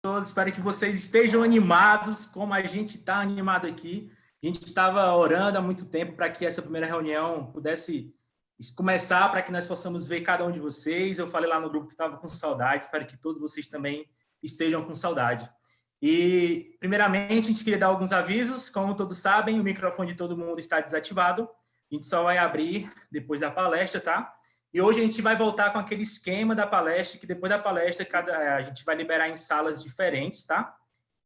todos, espero que vocês estejam animados, como a gente está animado aqui. A gente estava orando há muito tempo para que essa primeira reunião pudesse começar, para que nós possamos ver cada um de vocês. Eu falei lá no grupo que estava com saudade, espero que todos vocês também estejam com saudade. E, primeiramente, a gente queria dar alguns avisos. Como todos sabem, o microfone de todo mundo está desativado. A gente só vai abrir depois da palestra, tá? E hoje a gente vai voltar com aquele esquema da palestra, que depois da palestra a gente vai liberar em salas diferentes, tá?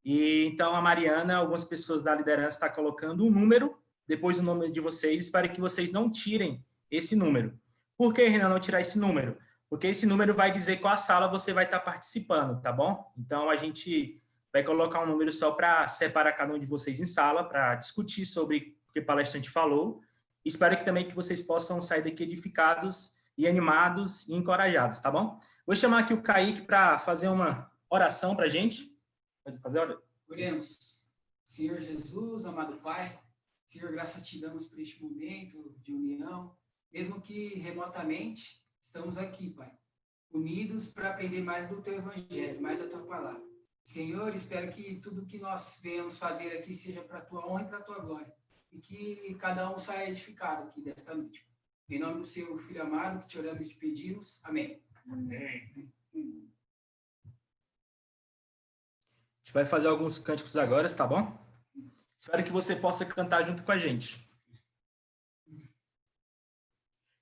E então a Mariana, algumas pessoas da liderança estão colocando um número, depois do nome de vocês, para que vocês não tirem esse número. Por que, Renan, não tirar esse número? Porque esse número vai dizer qual sala você vai estar participando, tá bom? Então a gente vai colocar um número só para separar cada um de vocês em sala, para discutir sobre o que o palestrante falou. Espero que também que vocês possam sair daqui edificados e animados e encorajados, tá bom? Vou chamar aqui o Kaique para fazer uma oração para a gente. Pode fazer, olha. Oremos. Senhor Jesus, amado Pai, Senhor, graças te damos por este momento de união, mesmo que remotamente, estamos aqui, Pai, unidos para aprender mais do Teu Evangelho, mais da Tua Palavra. Senhor, espero que tudo que nós venhamos fazer aqui seja para a Tua honra e para a Tua glória, e que cada um saia edificado aqui desta noite. Em nome do Seu Filho amado, que te oramos e te pedimos. Amém. Amém. A gente vai fazer alguns cânticos agora, tá bom? Espero que você possa cantar junto com a gente.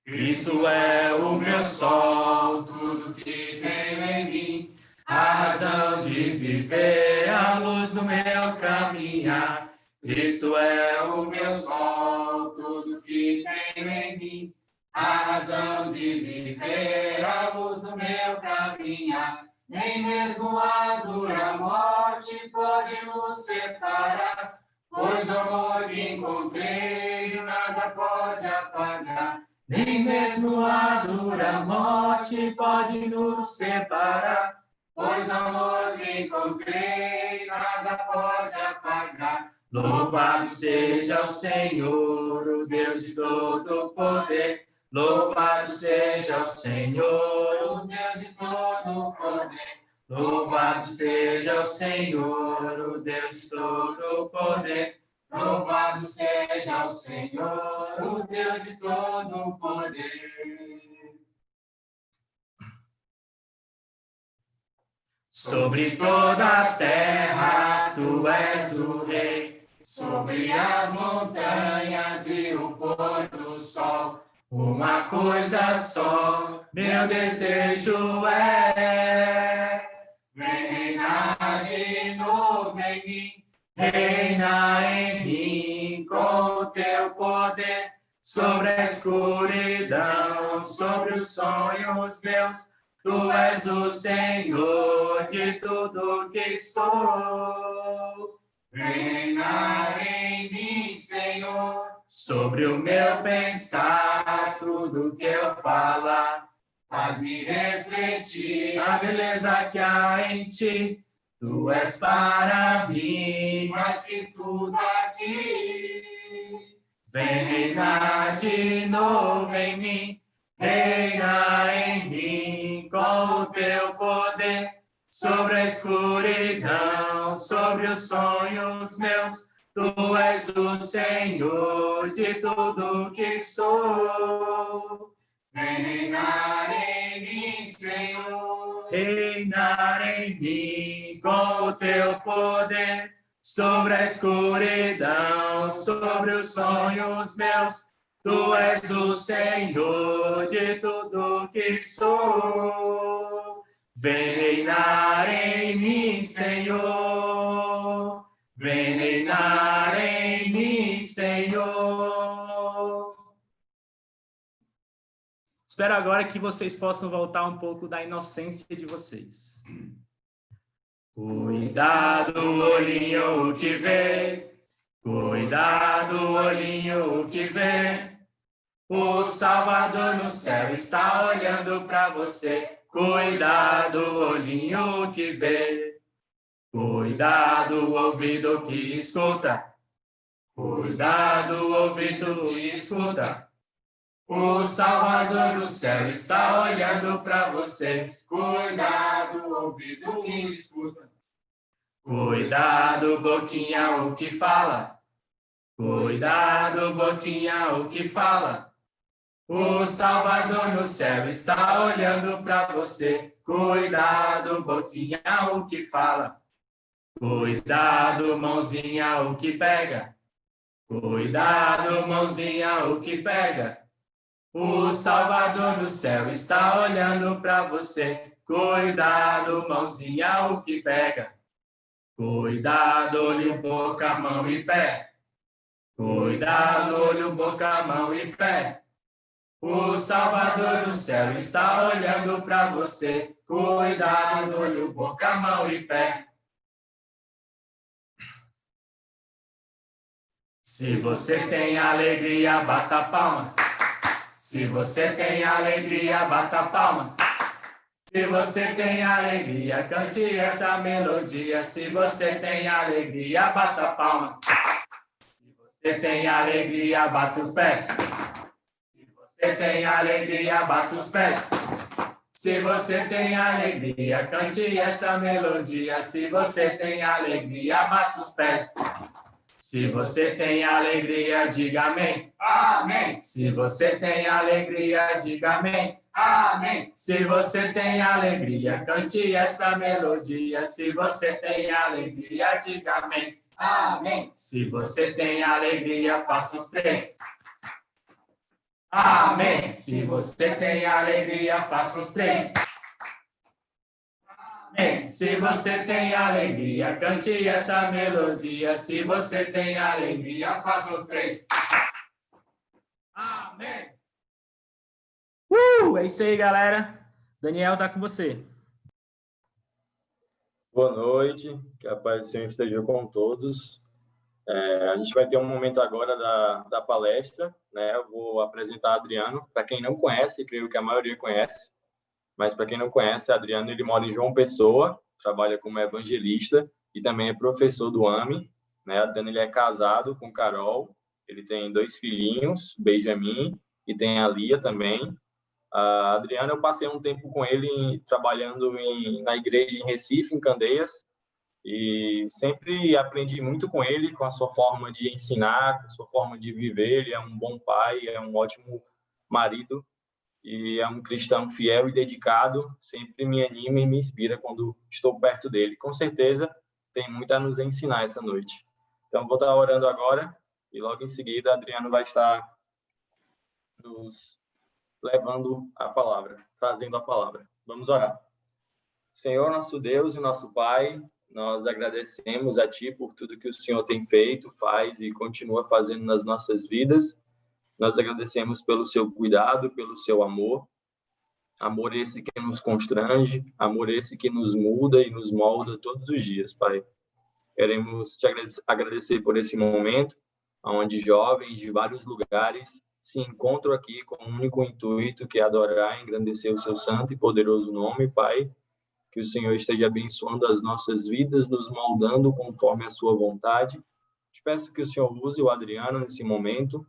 Cristo é o meu sol, tudo que tenho em mim, a razão de viver, a luz do meu caminhar. Cristo é o meu sol, tudo que tenho em mim, a razão de viver, a luz do meu caminhar. Nem mesmo a dura morte pode nos separar, pois o amor que encontrei nada pode apagar. Nem mesmo a dura morte pode nos separar, pois o amor que encontrei nada pode apagar. Louvado seja o Senhor, o Deus de todo poder. Louvado seja o Senhor, o Deus de todo poder. Louvado seja o Senhor, o Deus de todo poder. Louvado seja o Senhor, o Deus de todo poder. Sobre toda a terra tu és o Rei, sobre as montanhas e o pôr do sol. Uma coisa só, meu desejo é: vem reinar de novo em mim, reina em mim com o teu poder, sobre a escuridão, sobre os sonhos meus. Tu és o Senhor de tudo que sou. Reina em mim, Senhor, sobre o meu pensar, tudo que eu falar, faz-me refletir a beleza que há em ti. Tu és para mim mais que tudo aqui. Vem reinar de novo em mim, reina em mim com o teu poder, sobre a escuridão, sobre os sonhos meus. Tu és o Senhor de tudo que sou. Vem reinar em mim, Senhor. Reinar em mim com o teu poder, sobre a escuridão, sobre os sonhos meus. Tu és o Senhor de tudo que sou. Vem reinar em mim, Senhor. Vem reinar em mim, Senhor. Espero agora que vocês possam voltar um pouco da inocência de vocês. Cuidado, olhinho que vê. Cuidado, olhinho que vê. O Salvador no céu está olhando para você. Cuidado, olhinho que vê. Cuidado, ouvido que escuta. Cuidado, ouvido que escuta. O Salvador no céu está olhando para você. Cuidado, ouvido que escuta. Cuidado, boquinha, o que fala. Cuidado, boquinha, o que fala. O Salvador no céu está olhando para você. Cuidado, boquinha, o que fala. Cuidado, mãozinha, o que pega. Cuidado, mãozinha, o que pega. O Salvador no céu está olhando para você. Cuidado, mãozinha, o que pega. Cuidado, olho, boca, mão e pé. Cuidado, olho, boca, mão e pé. O Salvador no céu está olhando para você. Cuidado, olho, boca, mão e pé. Se você tem alegria, bata palmas. Se você tem alegria, bata palmas. Se você tem alegria, cante essa melodia. Se você tem alegria, bata palmas. Se você tem alegria, bata os pés. Se você tem alegria, bata os pés. Se você tem alegria, cante essa melodia. Se você tem alegria, bata os pés. Se você tem alegria, diga amém. Amém. Se você tem alegria, diga amém. Amém. Se você tem alegria, cante essa melodia. Se você tem alegria, diga amém. Amém. Se você tem alegria, faça os três. Amém. Se você tem alegria, faça os três. Amém. Se você tem alegria, cante essa melodia. Se você tem alegria, faça os três. Amém. É isso aí, galera. Daniel, tá com você. Boa noite, que a paz do Senhor esteja com todos. A gente vai ter um momento agora da palestra, né? Eu vou apresentar Adriano. Para quem não conhece, creio que a maioria conhece, mas para quem não conhece, Adriano, ele mora em João Pessoa, trabalha como evangelista e também é professor do AME, né? Adriano, ele é casado com Carol, ele tem 2 filhinhos, Benjamin, e tem a Lia também. Adriano, eu passei um tempo com ele trabalhando na igreja em Recife, em Candeias, e sempre aprendi muito com ele, com a sua forma de ensinar, com a sua forma de viver. Ele é um bom pai, é um ótimo marido e é um cristão fiel e dedicado. Sempre me anima e me inspira quando estou perto dele. Com certeza tem muito a nos ensinar essa noite. Então, vou estar orando agora e logo em seguida Adriano vai estar nos levando a palavra, trazendo a palavra. Vamos orar. Senhor, nosso Deus e nosso Pai, nós agradecemos a Ti por tudo que o Senhor tem feito, faz e continua fazendo nas nossas vidas. Nós agradecemos pelo Seu cuidado, pelo Seu amor. Amor esse que nos constrange, amor esse que nos muda e nos molda todos os dias, Pai. Queremos Te agradecer por esse momento, onde jovens de vários lugares se encontram aqui com um único intuito, que é adorar e engrandecer o Seu santo e poderoso nome, Pai. Que o Senhor esteja abençoando as nossas vidas, nos moldando conforme a Sua vontade. Te peço que o Senhor use o Adriano nesse momento,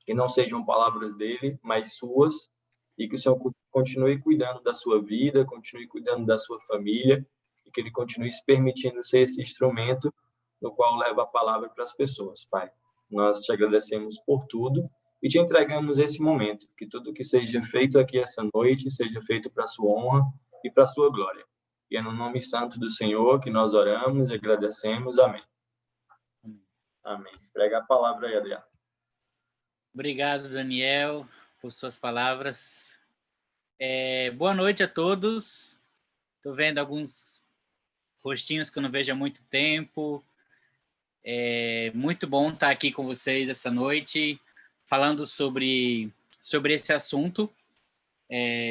que não sejam palavras dele, mas suas, e que o Senhor continue cuidando da sua vida, continue cuidando da sua família, e que ele continue se permitindo ser esse instrumento no qual leva a palavra para as pessoas, Pai. Nós te agradecemos por tudo e te entregamos esse momento, que tudo que seja feito aqui essa noite seja feito para a sua honra e para a sua glória. E é no nome santo do Senhor que nós oramos e agradecemos. Amém. Amém. Prega a palavra aí, Adriano. Obrigado, Daniel, por suas palavras. Boa noite a todos. Estou vendo alguns rostinhos que eu não vejo há muito tempo. É muito bom estar aqui com vocês essa noite, falando sobre esse assunto,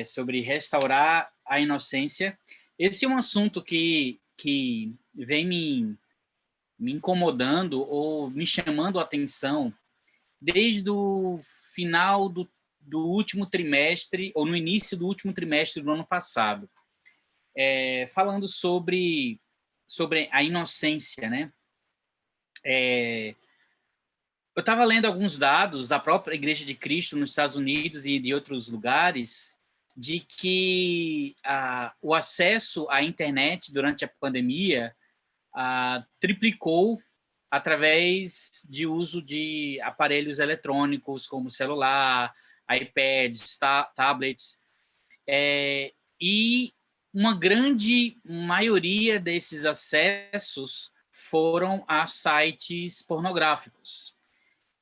sobre restaurar a inocência. Esse é um assunto que vem me incomodando ou me chamando a atenção desde o final do último trimestre, ou no início do último trimestre do ano passado, falando sobre a inocência, né? Eu estava lendo alguns dados da própria Igreja de Cristo nos Estados Unidos e de outros lugares, de que o acesso à internet durante a pandemia triplicou através de uso de aparelhos eletrônicos como celular, iPads, tablets, e uma grande maioria desses acessos foram a sites pornográficos.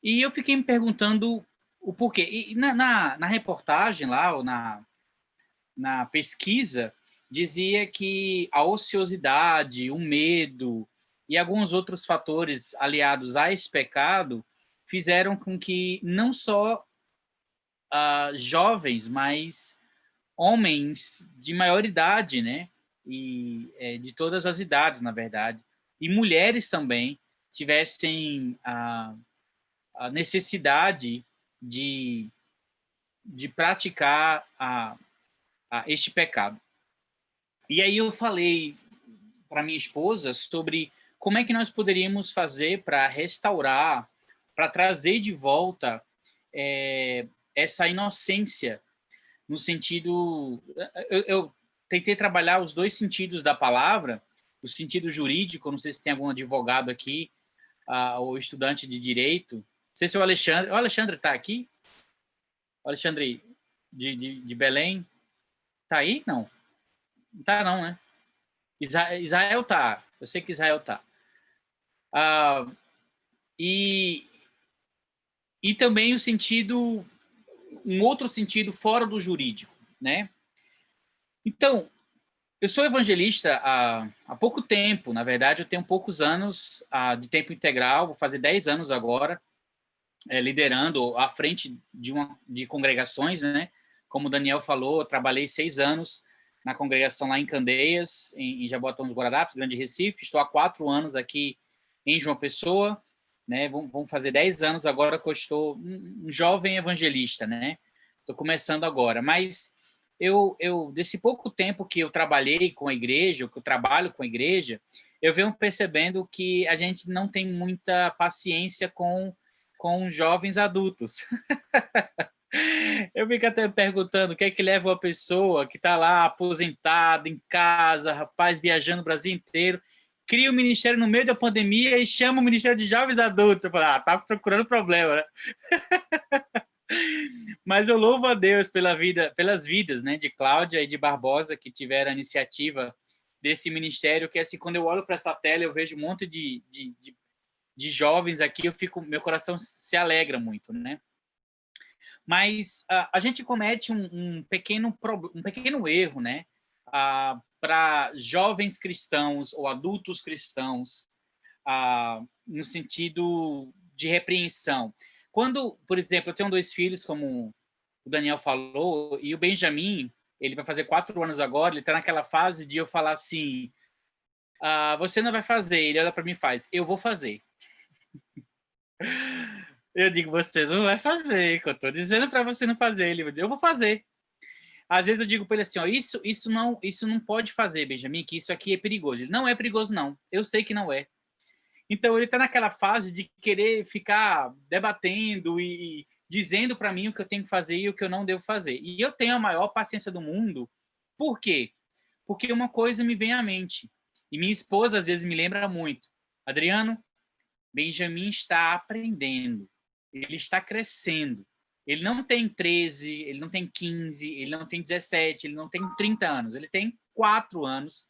E eu fiquei me perguntando o porquê. E na reportagem lá, ou na pesquisa, dizia que a ociosidade, o medo e alguns outros fatores aliados a esse pecado fizeram com que não só jovens, mas homens de maior idade, né? E de todas as idades, na verdade, e mulheres também tivessem a necessidade de praticar este pecado. E aí eu falei para minha esposa sobre como é que nós poderíamos fazer para restaurar, para trazer de volta essa inocência, no sentido... Eu tentei trabalhar os dois sentidos da palavra, o sentido jurídico, não sei se tem algum advogado aqui, ou estudante de direito. Não sei se o Alexandre está aqui? O Alexandre de Belém. Está aí? Não. Não está não, né? Israel está. Eu sei que Israel está. E também o sentido, um outro sentido fora do jurídico, né? Então, eu sou evangelista há pouco tempo, na verdade, eu tenho poucos anos de tempo integral, vou fazer 10 anos agora, liderando à frente de congregações, né? Como o Daniel falou, eu trabalhei 6 anos na congregação lá em Candeias, em Jaboatão dos Guararapes, Grande Recife, estou há 4 anos aqui em João Pessoa, né? Vamos fazer 10 anos agora que eu estou um jovem evangelista, né? Estou começando agora, mas eu desse pouco tempo que eu trabalhei com a igreja, que eu trabalho com a igreja, eu venho percebendo que a gente não tem muita paciência com jovens adultos. Eu fico até perguntando o que é que leva uma pessoa que está lá aposentada, em casa, rapaz, viajando o Brasil inteiro, cria um ministério no meio da pandemia e chama o Ministério de Jovens Adultos. Eu falo, tá procurando problema, né? Mas eu louvo a Deus pelas vidas, né, de Cláudia e de Barbosa, que tiveram a iniciativa desse ministério, que assim, quando eu olho para essa tela, eu vejo um monte de jovens aqui, meu coração se alegra muito, né? Mas a gente comete um pequeno erro, né? Para jovens cristãos ou adultos cristãos, no sentido de repreensão. Quando, por exemplo, eu tenho 2 filhos, como o Daniel falou, e o Benjamin, ele vai fazer 4 anos agora, ele está naquela fase de eu falar assim, você não vai fazer, ele olha para mim e faz, eu vou fazer. Eu digo, você não vai fazer, que eu estou dizendo para você não fazer, ele diz, eu vou fazer. Às vezes eu digo para ele assim, ó, isso não pode fazer, Benjamin, que isso aqui é perigoso. Ele, não é perigoso não, eu sei que não é. Então, ele está naquela fase de querer ficar debatendo e dizendo para mim o que eu tenho que fazer e o que eu não devo fazer. E eu tenho a maior paciência do mundo. Por quê? Porque uma coisa me vem à mente. E minha esposa, às vezes, me lembra muito. Adriano, Benjamin está aprendendo. Ele está crescendo. Ele não tem 13, ele não tem 15, ele não tem 17, ele não tem 30 anos. Ele tem 4 anos.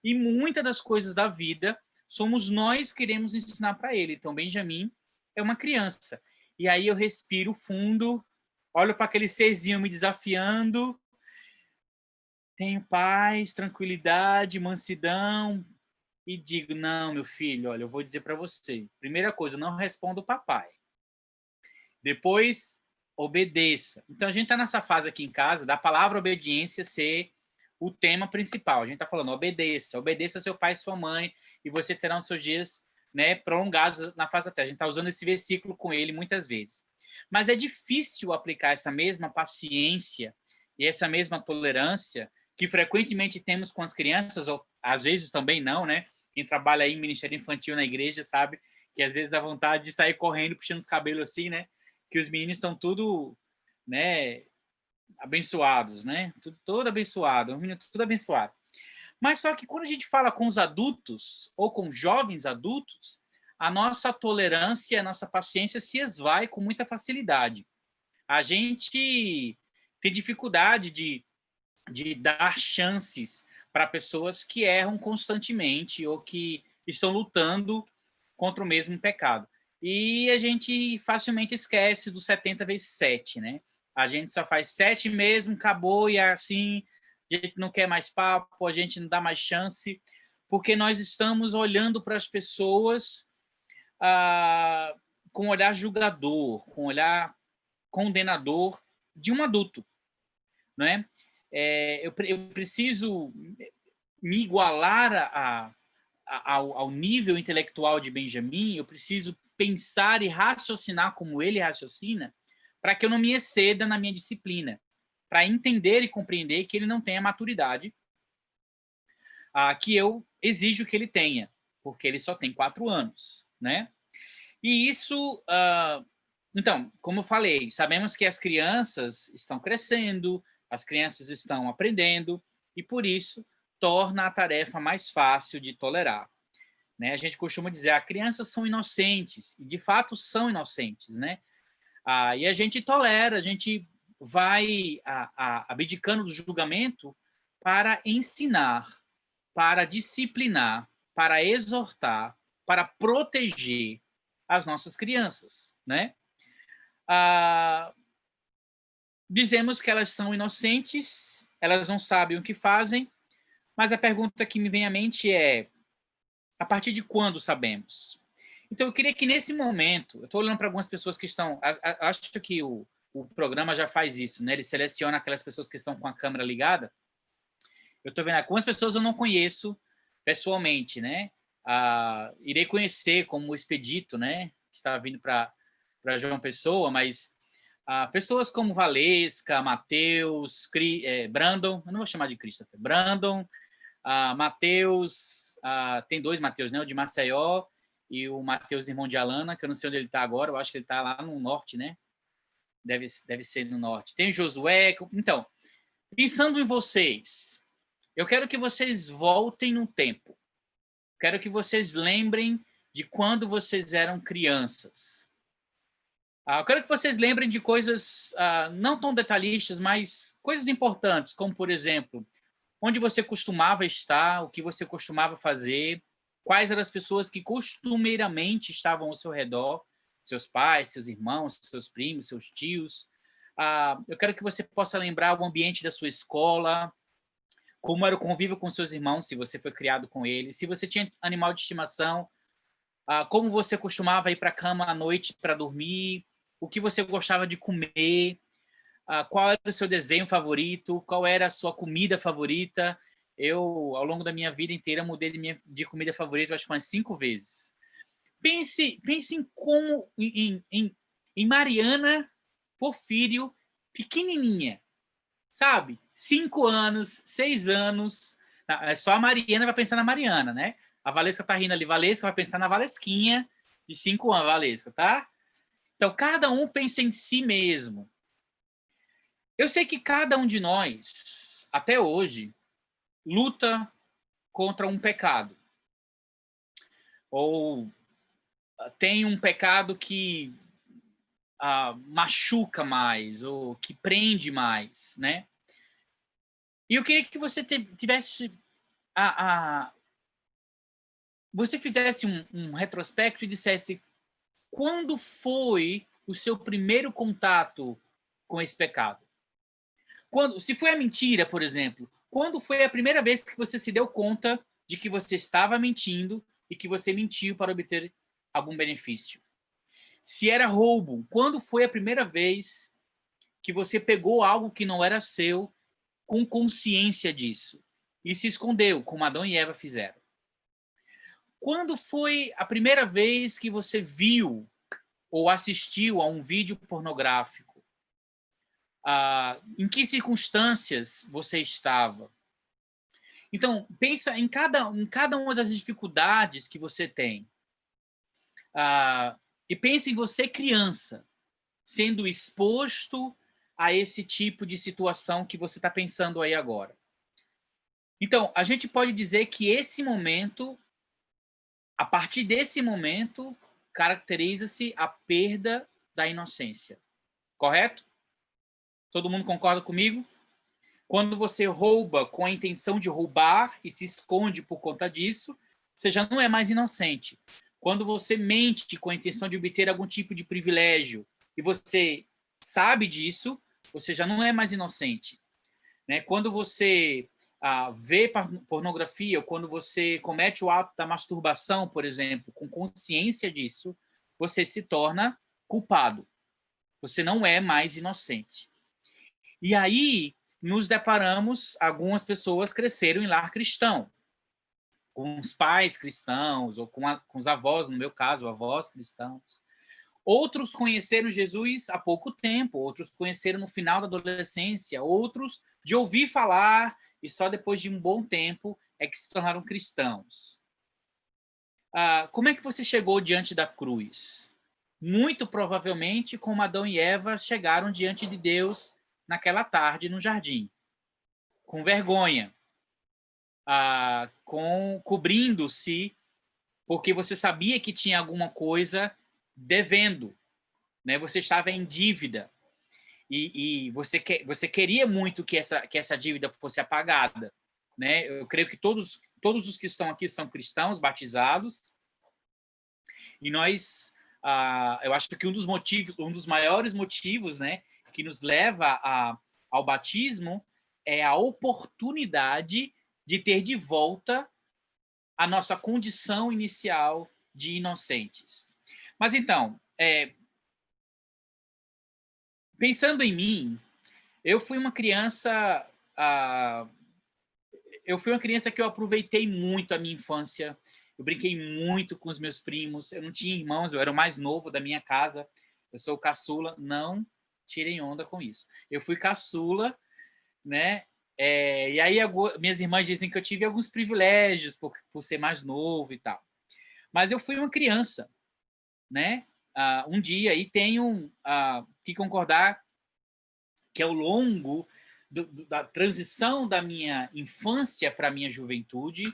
E muitas das coisas da vida somos nós que queremos ensinar para ele. Então, Benjamin é uma criança. E aí eu respiro fundo, olho para aquele serzinho me desafiando, tenho paz, tranquilidade, mansidão, e digo, não, meu filho, olha, eu vou dizer para você. Primeira coisa, não responda o papai. Depois, obedeça. Então, a gente está nessa fase aqui em casa da palavra obediência ser o tema principal. A gente está falando, obedeça seu pai e sua mãe, e você terá os seus dias, né, prolongados na face da terra. A gente está usando esse versículo com ele muitas vezes. Mas é difícil aplicar essa mesma paciência e essa mesma tolerância que frequentemente temos com as crianças, ou às vezes também não, né? Quem trabalha aí em ministério infantil na igreja sabe que às vezes dá vontade de sair correndo, puxando os cabelos assim, né? Que os meninos estão tudo, né, abençoados, né? Tudo abençoado, um menino tudo abençoado. Mas só que quando a gente fala com os adultos ou com jovens adultos, a nossa tolerância, a nossa paciência se esvai com muita facilidade. A gente tem dificuldade de dar chances para pessoas que erram constantemente ou que estão lutando contra o mesmo pecado. E a gente facilmente esquece do 70 vezes 7, né? A gente só faz 7 mesmo, acabou, e assim, a gente não quer mais papo, a gente não dá mais chance, porque nós estamos olhando para as pessoas com um olhar julgador, com um olhar condenador de um adulto, não é? Eu preciso me igualar ao nível intelectual de Benjamin, eu preciso pensar e raciocinar como ele raciocina, para que eu não me exceda na minha disciplina, para entender e compreender que ele não tem a maturidade que eu exijo que ele tenha, porque ele só tem 4 anos, né? E isso, então, como eu falei, sabemos que as crianças estão crescendo, as crianças estão aprendendo, e por isso torna a tarefa mais fácil de tolerar. Né? A gente costuma dizer, as crianças são inocentes, e de fato são inocentes, né? E a gente tolera, a gente vai abdicando do julgamento para ensinar, para disciplinar, para exortar, para proteger as nossas crianças, né? Dizemos que elas são inocentes, elas não sabem o que fazem, mas a pergunta que me vem à mente é: a partir de quando sabemos? Então, eu queria que nesse momento, eu estou olhando para algumas pessoas que estão, acho que o programa já faz isso, né? Ele seleciona aquelas pessoas que estão com a câmera ligada. Eu estou vendo algumas pessoas eu não conheço pessoalmente, né? Irei conhecer como o Expedito, né? Que está vindo para João Pessoa, mas pessoas como Valesca, Matheus, Brandon, eu não vou chamar de Christopher, Brandon, Matheus, tem 2 Matheus, né? O de Maceió e o Matheus, irmão de Alana, que eu não sei onde ele está agora, eu acho que ele está lá no norte, né? Deve ser no norte. Tem Josué. Então, pensando em vocês, eu quero que vocês voltem no tempo. Quero que vocês lembrem de quando vocês eram crianças. Eu quero que vocês lembrem de coisas não tão detalhistas, mas coisas importantes, como, por exemplo, onde você costumava estar, o que você costumava fazer, quais eram as pessoas que costumeiramente estavam ao seu redor, seus pais, seus irmãos, seus primos, seus tios. Eu quero que você possa lembrar o ambiente da sua escola, como era o convívio com seus irmãos, se você foi criado com eles, se você tinha animal de estimação, como você costumava ir para a cama à noite para dormir, o que você gostava de comer, qual era o seu desenho favorito, qual era a sua comida favorita. Eu, ao longo da minha vida inteira, mudei de comida favorita, acho que umas 5 vezes. Pense em Mariana Porfírio, pequenininha, sabe? 5 anos, 6 anos. Só a Mariana vai pensar na Mariana, né? A Valesca tá rindo ali. Valesca vai pensar na Valesquinha, de 5 anos, Valesca, tá? Então, cada um pensa em si mesmo. Eu sei que cada um de nós, até hoje, luta contra um pecado. Ou tem um pecado que machuca mais, ou que prende mais, né? E eu queria que você tivesse você fizesse um retrospecto e dissesse quando foi o seu primeiro contato com esse pecado. Se foi a mentira, por exemplo, quando foi a primeira vez que você se deu conta de que você estava mentindo e que você mentiu para obter algum benefício? Se era roubo, quando foi a primeira vez que você pegou algo que não era seu com consciência disso e se escondeu, como Adão e Eva fizeram? Quando foi a primeira vez que você viu ou assistiu a um vídeo pornográfico? Em que circunstâncias você estava? Então, pensa em cada uma das dificuldades que você tem. E pense em você, criança, sendo exposto a esse tipo de situação que você está pensando aí agora. Então, a gente pode dizer que esse momento, a partir desse momento, caracteriza-se a perda da inocência. Correto? Todo mundo concorda comigo? Quando você rouba com a intenção de roubar e se esconde por conta disso, você já não é mais inocente. Quando você mente com a intenção de obter algum tipo de privilégio e você sabe disso, você já não é mais inocente. Né? Quando você vê pornografia ou quando você comete o ato da masturbação, por exemplo, com consciência disso, você se torna culpado. Você não é mais inocente. E aí nos deparamos, algumas pessoas cresceram em lar cristão, com os pais cristãos, ou com os avós, no meu caso, avós cristãos. Outros conheceram Jesus há pouco tempo, outros conheceram no final da adolescência, outros de ouvir falar e só depois de um bom tempo é que se tornaram cristãos. Como é que você chegou diante da cruz? Muito provavelmente como Adão e Eva chegaram diante de Deus naquela tarde no jardim, com vergonha, cobrindo-se, porque você sabia que tinha alguma coisa devendo, né? Você estava em dívida e você queria muito que essa dívida fosse apagada, né? Eu creio que todos os que estão aqui são cristãos batizados e nós, eu acho que um dos maiores motivos, né, que nos leva ao batismo é a oportunidade de ter de volta a nossa condição inicial de inocentes. Mas então, pensando em mim, eu fui uma criança que eu aproveitei muito a minha infância. Eu brinquei muito com os meus primos. Eu não tinha irmãos, eu era o mais novo da minha casa. Eu sou o caçula. Não tirem onda com isso. Eu fui caçula, né? E aí minhas irmãs dizem que eu tive alguns privilégios por ser mais novo e tal. Mas eu fui uma criança, né? Um dia, e tenho que concordar que ao longo da transição da minha infância para a minha juventude,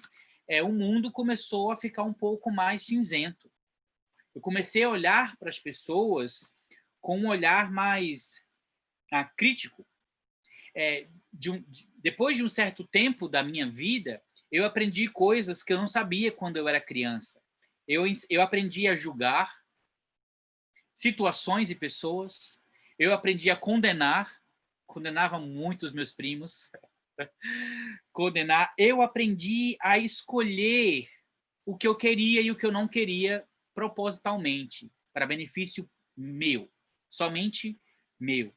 o mundo começou a ficar um pouco mais cinzento. Eu comecei a olhar para as pessoas com um olhar mais crítico. Depois de um certo tempo da minha vida, eu aprendi coisas que eu não sabia quando eu era criança. Eu aprendi a julgar situações e pessoas. Eu aprendi a condenava muito os meus primos. Eu aprendi a escolher o que eu queria e o que eu não queria propositalmente, para benefício meu, somente meu.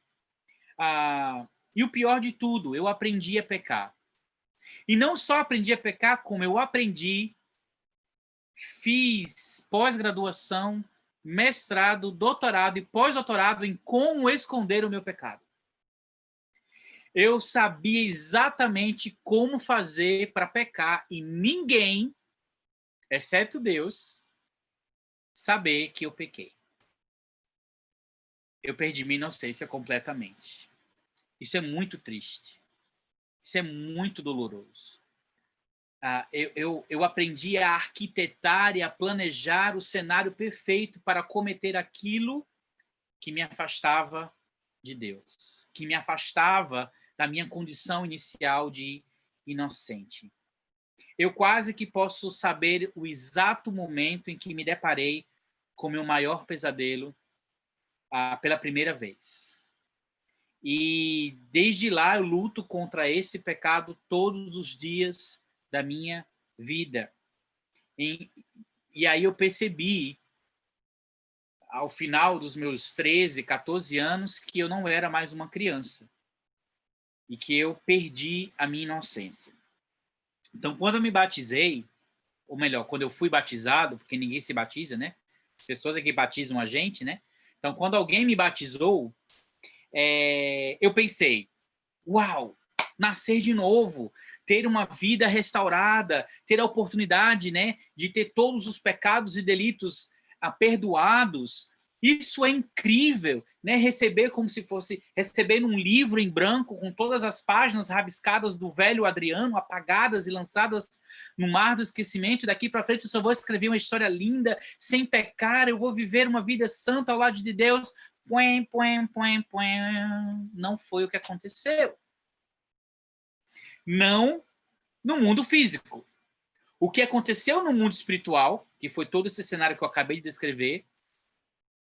E o pior de tudo, eu aprendi a pecar. E não só aprendi a pecar, como eu fiz pós-graduação, mestrado, doutorado e pós-doutorado em como esconder o meu pecado. Eu sabia exatamente como fazer para pecar e ninguém, exceto Deus, saber que eu pequei. Eu perdi minha inocência completamente. Isso é muito triste. Isso é muito doloroso. Eu aprendi a arquitetar e a planejar o cenário perfeito para cometer aquilo que me afastava de Deus, que me afastava da minha condição inicial de inocente. Eu quase que posso saber o exato momento em que me deparei com meu maior pesadelo pela primeira vez. E desde lá eu luto contra esse pecado todos os dias da minha vida. E aí eu percebi, ao final dos meus 13, 14 anos, que eu não era mais uma criança e que eu perdi a minha inocência. Então, quando eu me batizei, ou melhor, quando eu fui batizado, porque ninguém se batiza, né? As pessoas é que batizam a gente, né? Então, quando alguém me batizou, eu pensei, uau, nascer de novo, ter uma vida restaurada, ter a oportunidade, né, de ter todos os pecados e delitos perdoados. Isso é incrível, né? Receber como se fosse receber um livro em branco com todas as páginas rabiscadas do velho Adriano, apagadas e lançadas no mar do esquecimento. Daqui para frente eu só vou escrever uma história linda, sem pecar, eu vou viver uma vida santa ao lado de Deus. Puém, puém, puém, puém. Não foi o que aconteceu. Não no mundo físico. O que aconteceu no mundo espiritual, que foi todo esse cenário que eu acabei de descrever,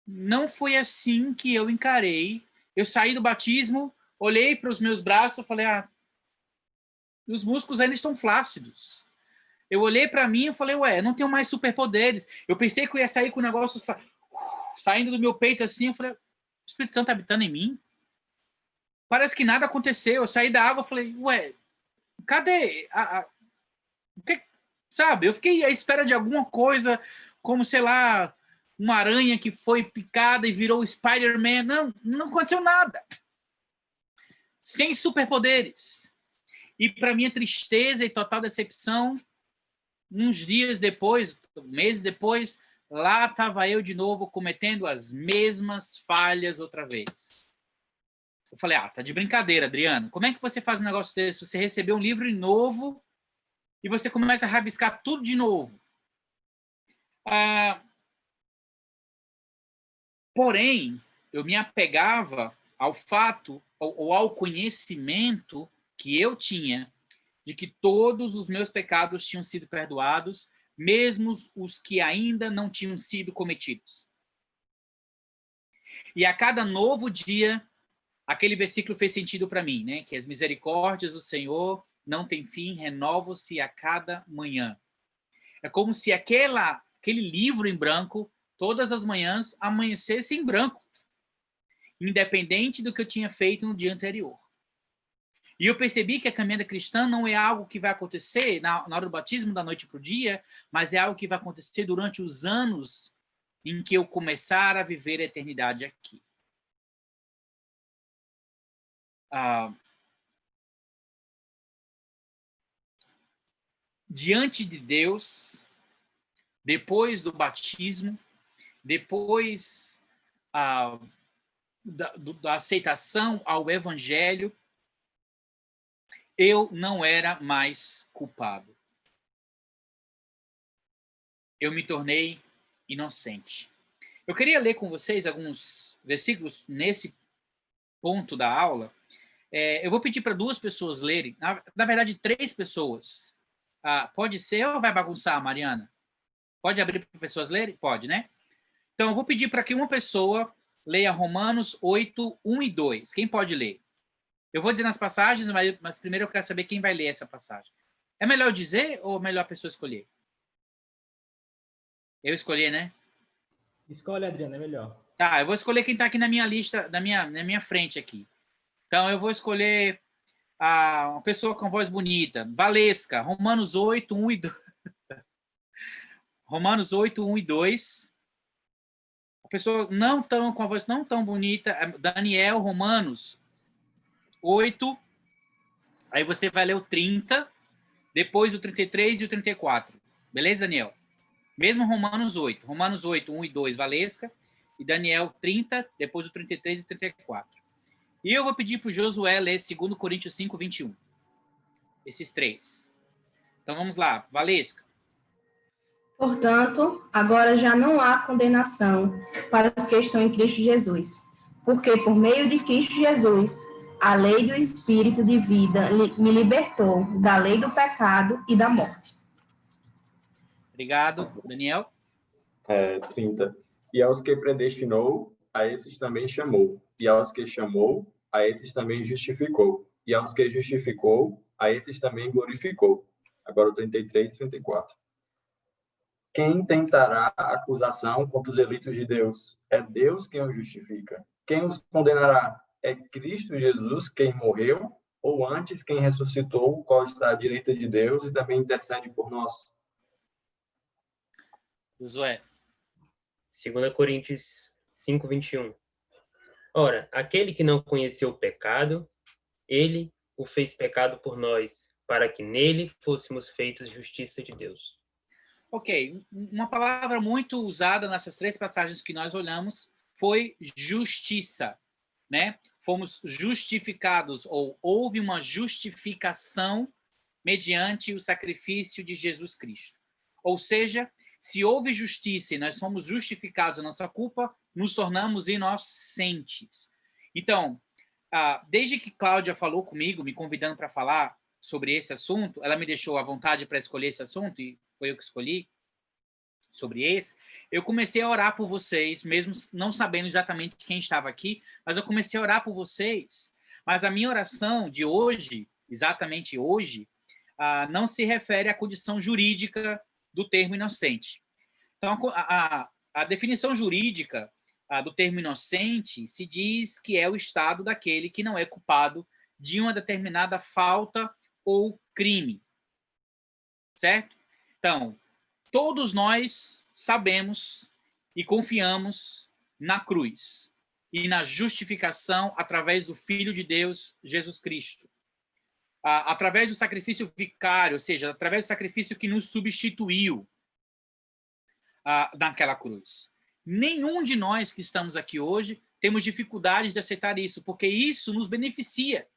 não foi assim que eu encarei. Eu saí do batismo, olhei para os meus braços e falei, os músculos ainda estão flácidos. Eu olhei para mim e falei, não tenho mais superpoderes. Eu pensei que eu ia sair com o negócio saindo do meu peito assim. Eu falei, o Espírito Santo está habitando em mim? Parece que nada aconteceu. Eu saí da água e falei, cadê? Sabe? Eu fiquei à espera de alguma coisa, como, sei lá, uma aranha que foi picada e virou Spider-Man. Não aconteceu nada. Sem superpoderes. E para minha tristeza e total decepção, uns dias depois, meses depois, lá estava eu de novo cometendo as mesmas falhas outra vez. Eu falei, tá de brincadeira, Adriano. Como é que você faz um negócio desse? Você recebeu um livro novo e você começa a rabiscar tudo de novo. Porém, eu me apegava ao fato ou ao conhecimento que eu tinha de que todos os meus pecados tinham sido perdoados, mesmo os que ainda não tinham sido cometidos. E a cada novo dia, aquele versículo fez sentido para mim, né? Que as misericórdias do Senhor não têm fim, renovam-se a cada manhã. É como se aquele livro em branco, todas as manhãs, amanhecesse em branco, independente do que eu tinha feito no dia anterior. E eu percebi que a caminhada cristã não é algo que vai acontecer na hora do batismo, da noite para o dia, mas é algo que vai acontecer durante os anos em que eu começar a viver a eternidade aqui. Diante de Deus, depois do batismo, depois da aceitação ao Evangelho, eu não era mais culpado. Eu me tornei inocente. Eu queria ler com vocês alguns versículos nesse ponto da aula. Eu vou pedir para 2 pessoas lerem, na verdade 3 pessoas. Pode ser ou vai bagunçar, Mariana? Pode abrir para pessoas lerem? Pode, né? Então, eu vou pedir para que uma pessoa leia Romanos 8, 1 e 2. Quem pode ler? Eu vou dizer nas passagens, mas primeiro eu quero saber quem vai ler essa passagem. É melhor eu dizer ou melhor a pessoa escolher? Eu escolher, né? Escolhe, Adriano, é melhor. Tá, eu vou escolher quem está aqui na minha lista, na minha frente aqui. Então, eu vou escolher uma pessoa com voz bonita. Valesca, Romanos 8, 1 e 2. Romanos 8, 1 e 2. A pessoa com a voz não tão bonita, Daniel, Romanos 8. Aí você vai ler o 30, depois o 33 e o 34. Beleza, Daniel? Mesmo Romanos 8. Romanos 8, 1 e 2, Valesca. E Daniel 30, depois o 33 e 34. E eu vou pedir para o Josué ler 2 Coríntios 5, 21. Esses 3. Então vamos lá, Valesca. Portanto, agora já não há condenação para os que estão em Cristo Jesus, porque por meio de Cristo Jesus, a lei do Espírito de vida me libertou da lei do pecado e da morte. Obrigado, Daniel. 30. E aos que predestinou, a esses também chamou. E aos que chamou, a esses também justificou. E aos que justificou, a esses também glorificou. Agora o 33 e 34. Quem tentará acusação contra os eleitos de Deus? É Deus quem os justifica. Quem os condenará? É Cristo Jesus quem morreu, ou antes quem ressuscitou, o qual está à direita de Deus e também intercede por nós. Josué. 2 Coríntios 5, 21. Ora, aquele que não conheceu o pecado, ele o fez pecado por nós, para que nele fôssemos feitos justiça de Deus. Ok, uma palavra muito usada nessas 3 passagens que nós olhamos foi justiça, né? Fomos justificados, ou houve uma justificação mediante o sacrifício de Jesus Cristo. Ou seja, se houve justiça e nós somos justificados da nossa culpa, nos tornamos inocentes. Então, desde que Cláudia falou comigo, me convidando para falar sobre esse assunto, ela me deixou à vontade para escolher esse assunto, e foi eu que escolhi sobre esse, eu comecei a orar por vocês, mesmo não sabendo exatamente quem estava aqui, mas eu comecei a orar por vocês. Mas a minha oração de hoje, exatamente hoje, não se refere à condição jurídica do termo inocente. Então, a definição jurídica do termo inocente se diz que é o estado daquele que não é culpado de uma determinada falta ou crime. Certo? Então, todos nós sabemos e confiamos na cruz e na justificação através do Filho de Deus, Jesus Cristo. Através do sacrifício vicário, ou seja, através do sacrifício que nos substituiu naquela cruz. Nenhum de nós que estamos aqui hoje temos dificuldades de aceitar isso, porque isso nos beneficia.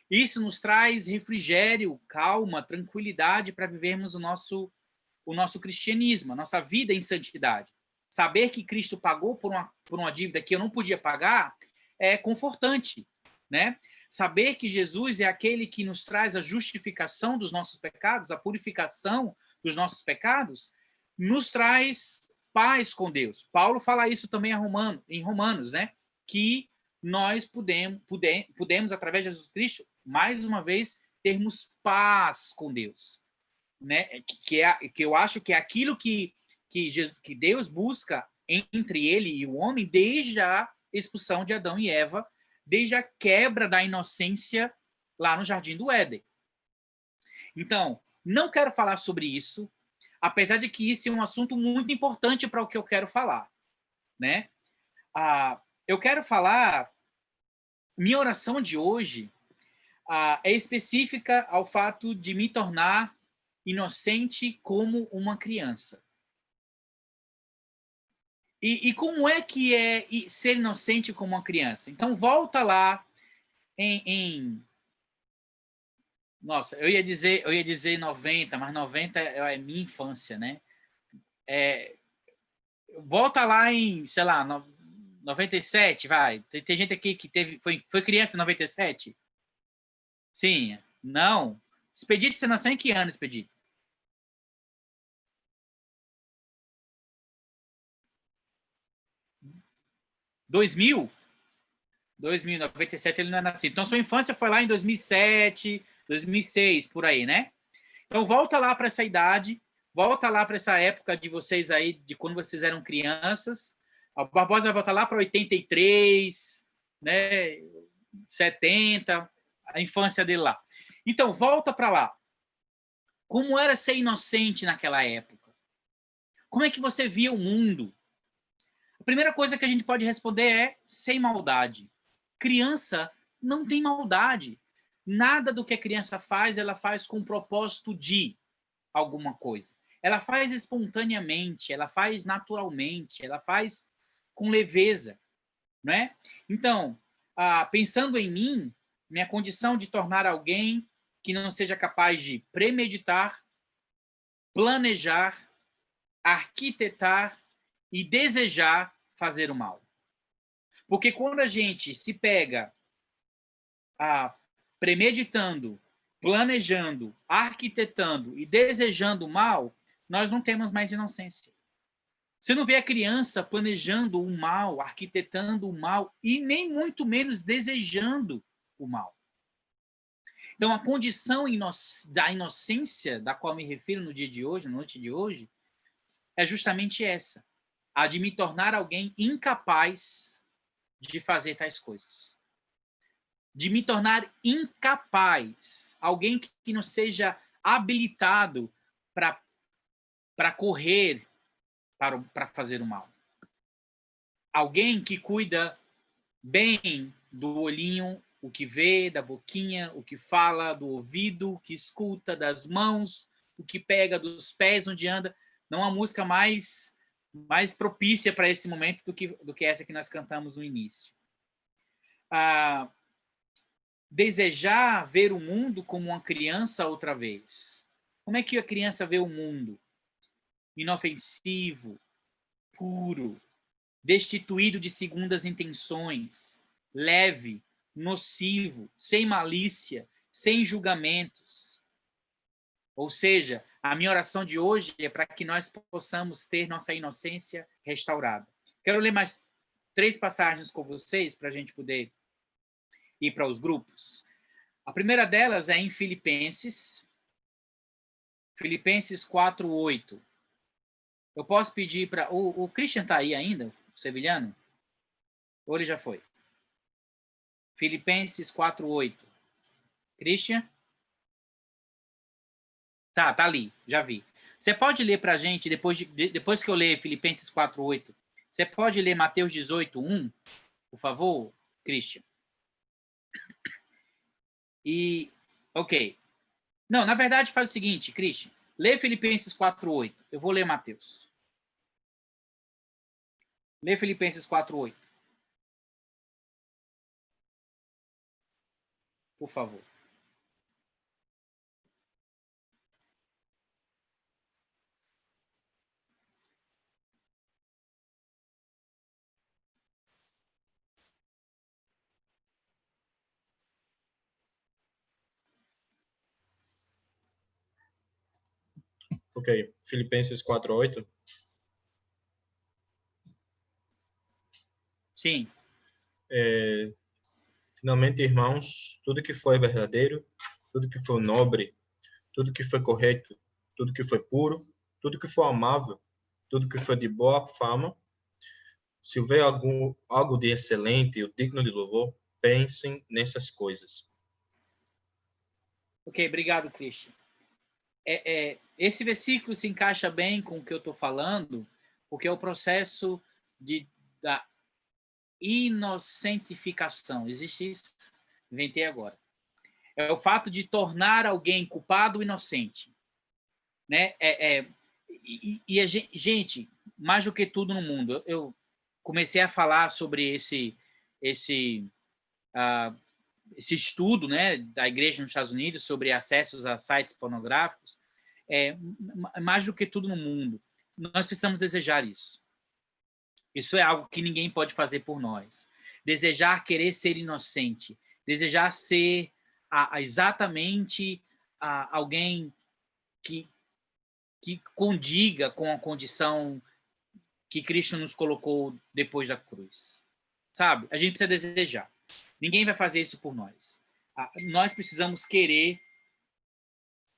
Isso nos traz refrigério, calma, tranquilidade para vivermos o nosso cristianismo, a nossa vida em santidade. Saber que Cristo pagou por uma dívida que eu não podia pagar é confortante, né? Saber que Jesus é aquele que nos traz a justificação dos nossos pecados, a purificação dos nossos pecados, nos traz paz com Deus. Paulo fala isso também em Romanos, né? Que nós podemos, através de Jesus Cristo, mais uma vez, termos paz com Deus. Né? Que eu acho que é aquilo que Deus busca entre ele e o homem desde a expulsão de Adão e Eva, desde a quebra da inocência lá no Jardim do Éden. Então, não quero falar sobre isso, apesar de que isso é um assunto muito importante para o que eu quero falar. Né? Eu quero falar, minha oração de hoje é específica ao fato de me tornar inocente como uma criança. E como é que é ser inocente como uma criança? Então, volta lá Nossa, eu ia dizer 90, mas 90 é minha infância, né? Volta lá em, sei lá, 97, vai. Tem gente aqui que foi criança em 97? Sim. Não. Expedito, você nasceu em que ano, Expedito? 2000? 97 ele não é nascido. Então, sua infância foi lá em 2007, 2006, por aí, né? Então, volta lá para essa idade, volta lá para essa época de vocês aí, de quando vocês eram crianças. O Barbosa vai voltar lá para 83, né? 70, a infância dele lá. Então, volta para lá. Como era ser inocente naquela época? Como é que você via o mundo? A primeira coisa que a gente pode responder é sem maldade. Criança não tem maldade. Nada do que a criança faz, ela faz com o propósito de alguma coisa. Ela faz espontaneamente, ela faz naturalmente, ela faz com leveza, não é? Então, pensando em mim, minha condição de tornar alguém que não seja capaz de premeditar, planejar, arquitetar e desejar fazer o mal. Porque quando a gente se pega premeditando, planejando, arquitetando e desejando o mal, nós não temos mais inocência. Você não vê a criança planejando o mal, arquitetando o mal e nem muito menos desejando o mal. Então, a condição da inocência da qual me refiro no dia de hoje, na noite de hoje, é justamente essa. A de me tornar alguém incapaz de fazer tais coisas. De me tornar incapaz. Alguém que não seja habilitado para correr para fazer o mal. Alguém que cuida bem do olhinho, o que vê, da boquinha, o que fala, do ouvido, o que escuta, das mãos, o que pega dos pés, onde anda. Não há música mais mais propícia para esse momento do que essa que nós cantamos no início. Desejar ver o mundo como uma criança outra vez. Como é que a criança vê o mundo? Inofensivo, puro, destituído de segundas intenções, leve, nocivo, sem malícia, sem julgamentos. Ou seja, a minha oração de hoje é para que nós possamos ter nossa inocência restaurada. Quero ler mais 3 passagens com vocês para a gente poder ir para os grupos. A primeira delas é em Filipenses 4:8. Eu posso pedir para... O Christian está aí ainda, o sevilhano? Ou ele já foi? Filipenses 4:8. Christian? Tá ali, já vi. Você pode ler para a gente, depois que eu ler Filipenses 4:8, você pode ler Mateus 18:1, por favor, Christian? Ok. Não, na verdade, faz o seguinte, Christian. Lê Filipenses 4:8. Eu vou ler Mateus. Lê Filipenses 4:8. Por favor. Ok, Filipenses 4:8. Sim. Finalmente, irmãos, tudo que foi verdadeiro, tudo que foi nobre, tudo que foi correto, tudo que foi puro, tudo que foi amável, tudo que foi de boa fama, se houver algo de excelente ou digno de louvor, pensem nessas coisas. Ok, obrigado, Christian. Esse versículo se encaixa bem com o que eu estou falando, porque é o processo da inocentificação. Existe isso? Inventei agora. É o fato de tornar alguém culpado ou inocente. Né? E a gente, mais do que tudo no mundo, eu comecei a falar sobre esse estudo, né, da igreja nos Estados Unidos sobre acessos a sites pornográficos. Mais do que tudo no mundo, nós precisamos desejar isso. Isso é algo que ninguém pode fazer por nós. Desejar querer ser inocente, desejar ser exatamente alguém que condiga com a condição que Cristo nos colocou depois da cruz. Sabe? A gente precisa desejar. Ninguém vai fazer isso por nós. Nós precisamos querer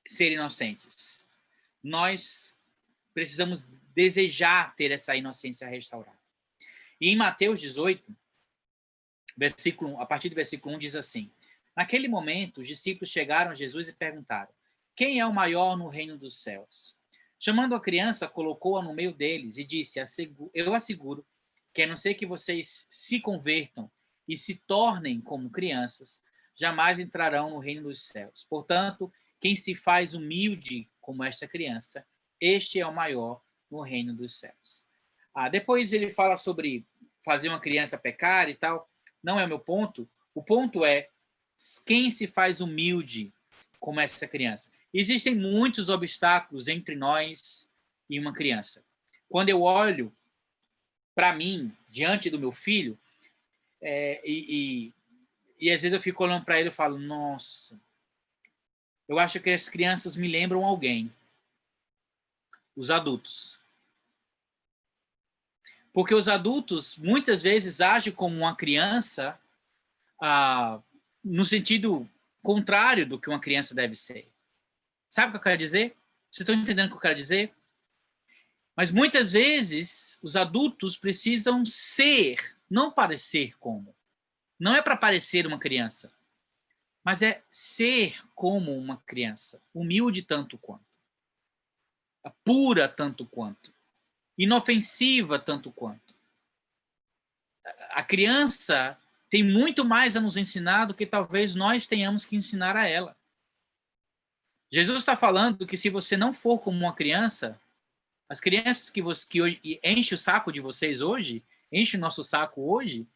ser inocentes. Nós precisamos desejar ter essa inocência restaurada. E em Mateus 18, a partir do versículo 1, diz assim: naquele momento, os discípulos chegaram a Jesus e perguntaram: quem é o maior no reino dos céus? Chamando a criança, colocou-a no meio deles e disse: eu asseguro que, a não ser que vocês se convertam e se tornem como crianças, jamais entrarão no reino dos céus. Portanto, quem se faz humilde como esta criança, este é o maior no reino dos céus. Depois ele fala sobre fazer uma criança pecar e tal. Não é o meu ponto. O ponto é quem se faz humilde como essa criança. Existem muitos obstáculos entre nós e uma criança. Quando eu olho para mim, diante do meu filho, e às vezes eu fico olhando para ele e falo: nossa, eu acho que as crianças me lembram alguém. Os adultos. Porque os adultos, muitas vezes, agem como uma criança no sentido contrário do que uma criança deve ser. Sabe o que eu quero dizer? Vocês estão entendendo o que eu quero dizer? Mas muitas vezes os adultos precisam ser, não parecer como. Não é para parecer uma criança, mas é ser como uma criança, humilde tanto quanto, pura tanto quanto, inofensiva tanto quanto. A criança tem muito mais a nos ensinar do que talvez nós tenhamos que ensinar a ela. Jesus está falando que se você não for como uma criança, As crianças que hoje enchem o saco de vocês hoje, enchem o nosso saco hoje,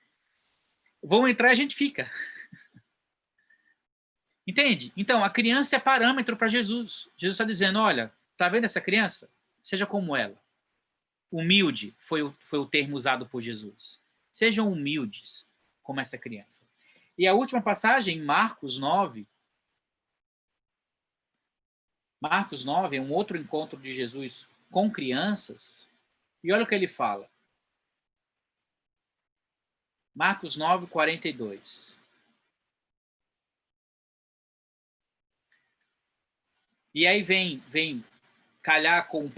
vão entrar e a gente fica. Entende? Então, a criança é parâmetro para Jesus. Jesus está dizendo, olha, tá vendo essa criança? Seja como ela. Humilde foi o termo usado por Jesus. Sejam humildes como essa criança. E a última passagem, Marcos 9. Marcos 9 é um outro encontro de Jesus com crianças. E olha o que ele fala. Marcos 9, 42. E aí vem calhar com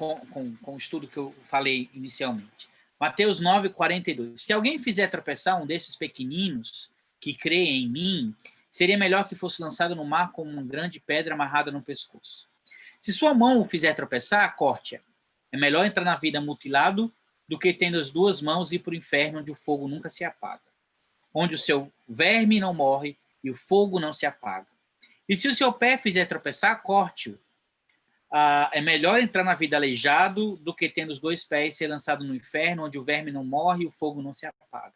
o estudo que eu falei inicialmente. Mateus 9, 42. Se alguém fizer tropeçar um desses pequeninos que creem em mim, seria melhor que fosse lançado no mar com uma grande pedra amarrada no pescoço. Se sua mão o fizer tropeçar, corte-a. É melhor entrar na vida mutilado do que tendo as duas mãos ir para o inferno onde o fogo nunca se apaga, onde o seu verme não morre e o fogo não se apaga. E se o seu pé fizer tropeçar, corte-o. É melhor entrar na vida aleijado do que tendo os dois pés ser lançado no inferno, onde o verme não morre e o fogo não se apaga.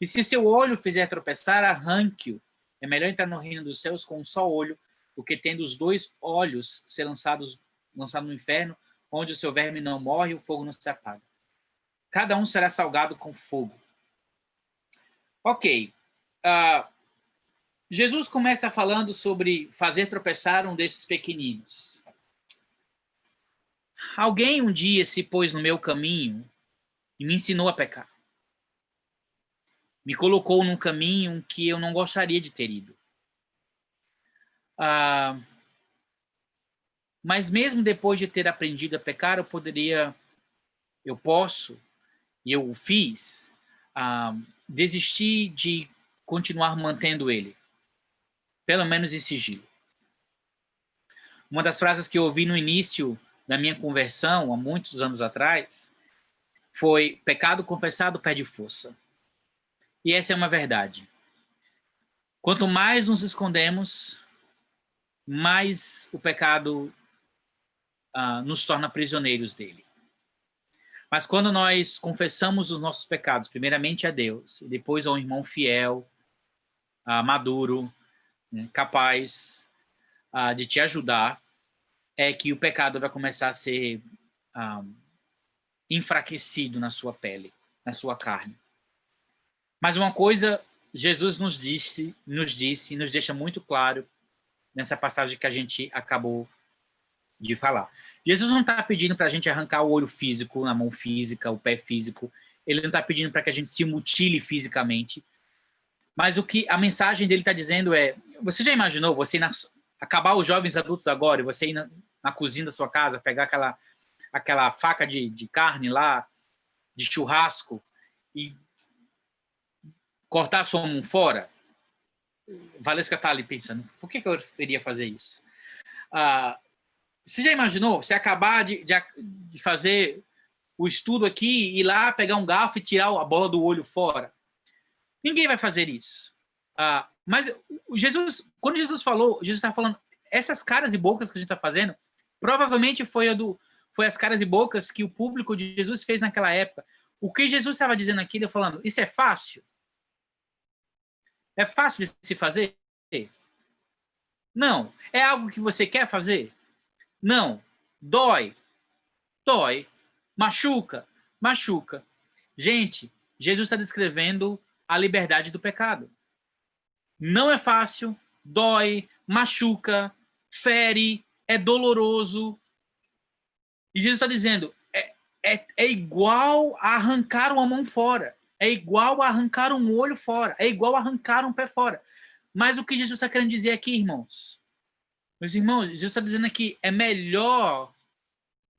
E se seu olho fizer tropeçar, arranque-o. É melhor entrar no reino dos céus com um só olho do que tendo os dois olhos ser lançado no inferno, onde o seu verme não morre e o fogo não se apaga. Cada um será salgado com fogo. Ok. Jesus começa falando sobre fazer tropeçar um desses pequeninos. Alguém um dia se pôs no meu caminho e me ensinou a pecar. Me colocou num caminho que eu não gostaria de ter ido. Mas mesmo depois de ter aprendido a pecar, eu posso, e eu o fiz, desistir de continuar mantendo ele. Pelo menos em sigilo. Uma das frases que eu ouvi no início da minha conversão, há muitos anos atrás, foi: pecado confessado perde força. E essa é uma verdade. Quanto mais nos escondemos, mais o pecado nos torna prisioneiros dele. Mas quando nós confessamos os nossos pecados, primeiramente a Deus, e depois a um irmão fiel, maduro, capaz de te ajudar, é que o pecado vai começar a ser enfraquecido na sua pele, na sua carne. Mas uma coisa Jesus nos disse e nos deixa muito claro nessa passagem que a gente acabou de falar. Jesus não está pedindo para a gente arrancar o olho físico, a mão física, o pé físico. Ele não está pedindo para que a gente se mutile fisicamente. Mas o que a mensagem dele está dizendo é: você já imaginou você acabar os jovens adultos agora e você ir na cozinha da sua casa, pegar aquela faca de carne lá, de churrasco, e cortar a sua mão fora? Valesca está ali pensando, por que eu iria fazer isso? Você já imaginou você acabar de fazer o estudo aqui, ir lá, pegar um garfo e tirar a bola do olho fora? Ninguém vai fazer isso. Mas quando Jesus falou, Jesus está falando, essas caras e bocas que a gente está fazendo, provavelmente foi as caras e bocas que o público de Jesus fez naquela época. O que Jesus estava dizendo aqui, ele falando, isso é fácil? É fácil de se fazer? Não. É algo que você quer fazer? Não. Dói. Machuca. Gente, Jesus está descrevendo a liberdade do pecado. Não é fácil, dói, machuca, fere, é doloroso. E Jesus está dizendo, é igual a arrancar uma mão fora, é igual a arrancar um olho fora, é igual a arrancar um pé fora. Mas o que Jesus está querendo dizer aqui, irmãos? Meus irmãos, Jesus está dizendo aqui, é melhor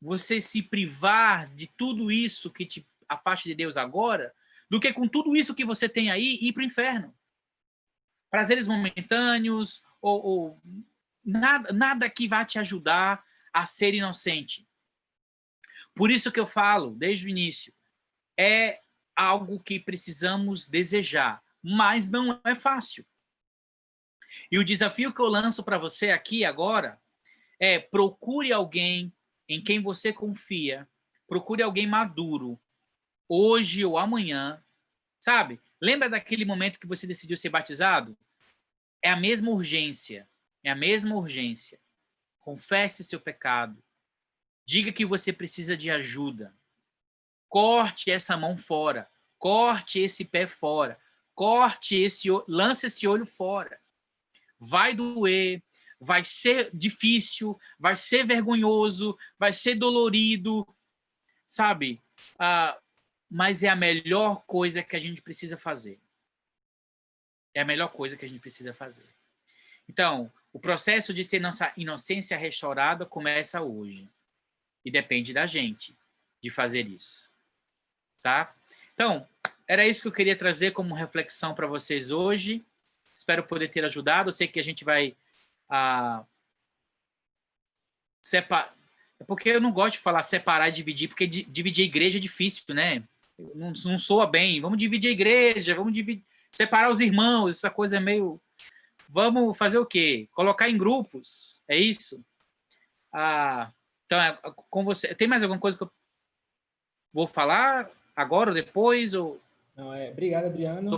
você se privar de tudo isso que te afasta de Deus agora, do que com tudo isso que você tem aí ir para o inferno. Prazeres momentâneos, ou nada que vá te ajudar a ser inocente. Por isso que eu falo, desde o início, é algo que precisamos desejar, mas não é fácil. E o desafio que eu lanço para você aqui agora é: procure alguém em quem você confia, procure alguém maduro, hoje ou amanhã, sabe? Lembra daquele momento que você decidiu ser batizado? É a mesma urgência, é a mesma urgência. Confesse seu pecado. Diga que você precisa de ajuda. Corte essa mão fora. Corte esse pé fora. Lance esse olho fora. Vai doer, vai ser difícil, vai ser vergonhoso, vai ser dolorido, sabe? Mas é a melhor coisa que a gente precisa fazer. É a melhor coisa que a gente precisa fazer. Então, o processo de ter nossa inocência restaurada começa hoje. E depende da gente de fazer isso. Tá? Então, era isso que eu queria trazer como reflexão para vocês hoje. Espero poder ter ajudado. Eu sei que a gente vai separar. Porque eu não gosto de falar separar e dividir, porque dividir a igreja é difícil, né? Não soa bem. Vamos dividir a igreja, vamos separar os irmãos, essa coisa é meio... Vamos fazer o quê? Colocar em grupos, é isso? Então, com você... Tem mais alguma coisa que eu vou falar agora ou depois? Ou... Não, obrigado, Adriano.